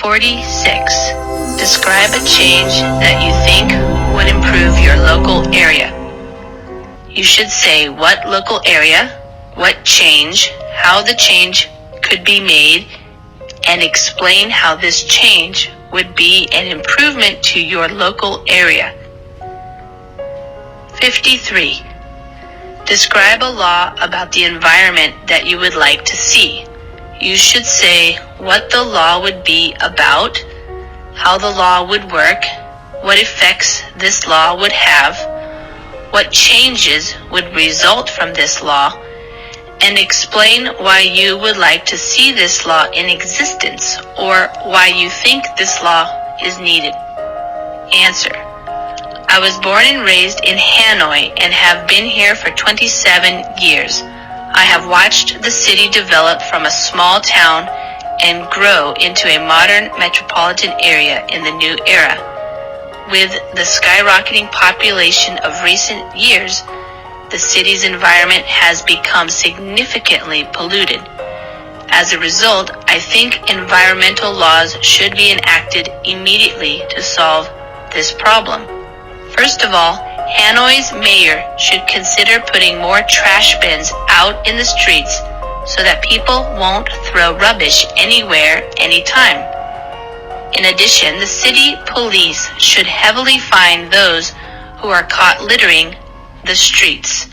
46. Describe a change that you think would improve your local area. You should say what local area, what change, how the change could be made, and explain how this change would be an improvement to your local area. 53. Describe a law about the environment that you would like to see. You should say what the law would be about, how the law would work, what effects this law would have, what changes would result from this law, and explain why you would like to see this law in existence or why you think this law is needed. Answer. I was born and raised in Hanoi and have been here for 27 years. I have watched the city develop from a small town and grow into a modern metropolitan area in the new era. With the skyrocketing population of recent years, the city's environment has become significantly polluted. As a result, I think environmental laws should be enacted immediately to solve this problem. First of all, Hanoi's mayor should consider putting more trash bins out in the streets so that people won't throw rubbish anywhere, anytime. In addition, the city police should heavily fine those who are caught littering the streets.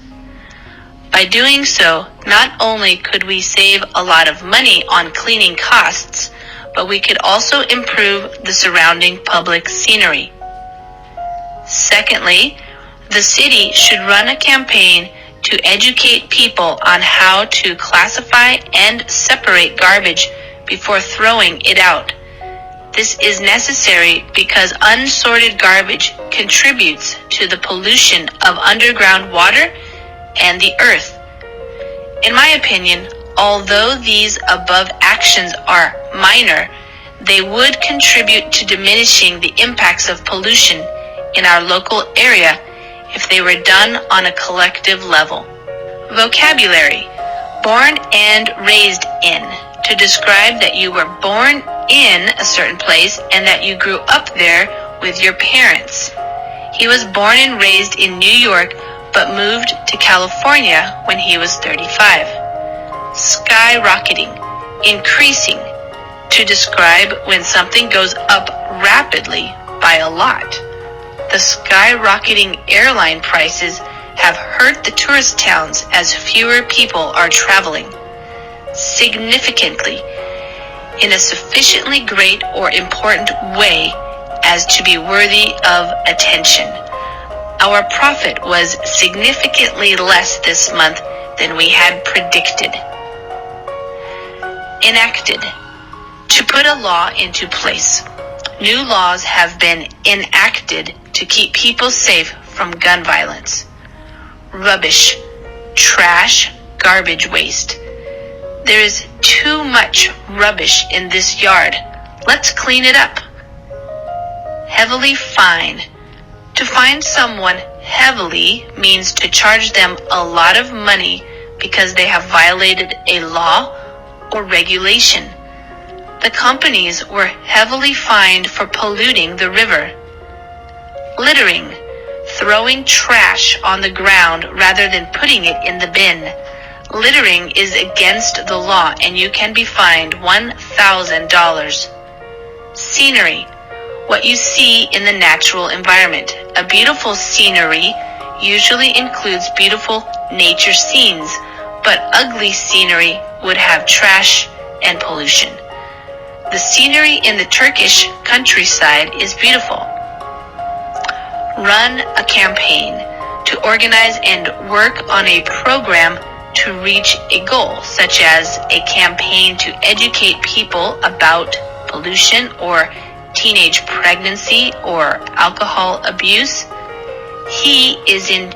By doing so, not only could we save a lot of money on cleaning costs, but we could also improve the surrounding public scenery. Secondly, the city should run a campaign to educate people on how to classify and separate garbage before throwing it out. This is necessary because unsorted garbage contributes to the pollution of underground water and the earth. In my opinion, although these above actions are minor, they would contribute to diminishing the impacts of pollution in our local area if they were done on a collective level. Vocabulary. Born and raised in. To describe that you were born in a certain place and that you grew up there with your parents. He was born and raised in New York but moved to California when he was 35. Skyrocketing. Increasing. To describe when something goes up rapidly by a lot. The skyrocketing airline prices have hurt the tourist towns as fewer people are traveling. Significantly, in a sufficiently great or important way as to be worthy of attention. Our profit was significantly less this month than we had predicted. Enacted. To put a law into place. New laws have been enacted to keep people safe from gun violence. Rubbish, trash, garbage waste. There is too much rubbish in this yard. Let's clean it up. Heavily fine. To fine someone heavily means to charge them a lot of money because they have violated a law or regulation. The companies were heavily fined for polluting the river. Littering, throwing trash on the ground rather than putting it in the bin. Littering is against the law and you can be fined $1,000. Scenery, what you see in the natural environment. A beautiful scenery usually includes beautiful nature scenes, but ugly scenery would have trash and pollution. The scenery in the Turkish countryside is beautiful. Run a campaign to organize and work on a program to reach a goal, such as a campaign to educate people about pollution or teenage pregnancy or alcohol abuse. He is in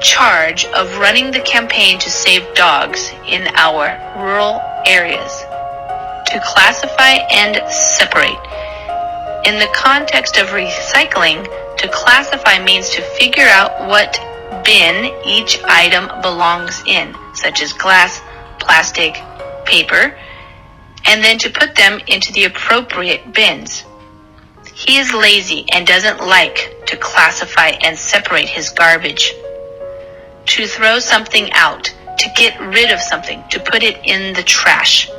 charge of running the campaign to save dogs in our rural areas. To classify and separate. In the context of recycling, to classify means to figure out what bin each item belongs in, such as glass, plastic, paper. and then to put them into the appropriate bins. He is lazy and doesn't like to classify and separate his garbage. To throw something out, to get rid of something, to put it in the trash.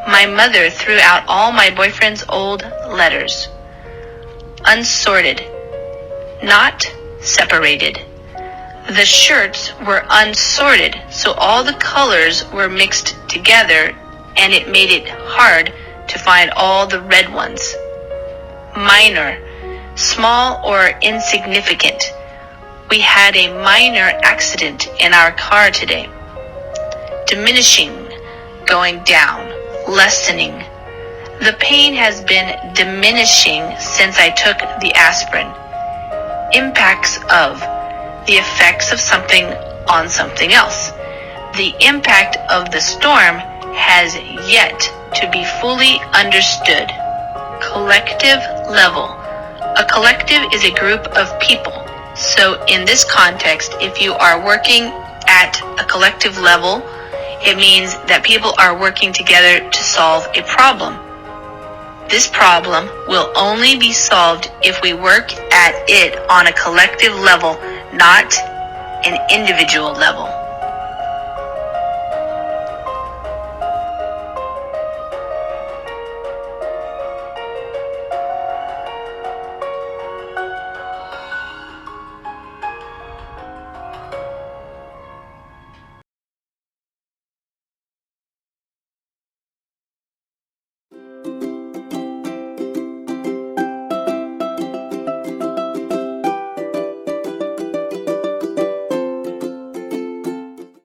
My mother threw out all my boyfriend's old letters. Unsorted, not separated. The shirts were unsorted, so all the colors were mixed together, and it made it hard to find all the red ones. Minor, small or insignificant. We had a minor accident in our car today. Diminishing, going down, lessening. The pain has been diminishing since I took the aspirin. Impacts of, the effects of something on something else. The impact of the storm has yet to be fully understood. Collective level. A collective is a group of people. So in this context, if you are working at a collective level, it means that people are working together to solve a problem. This problem will only be solved if we work at it on a collective level, not an individual level.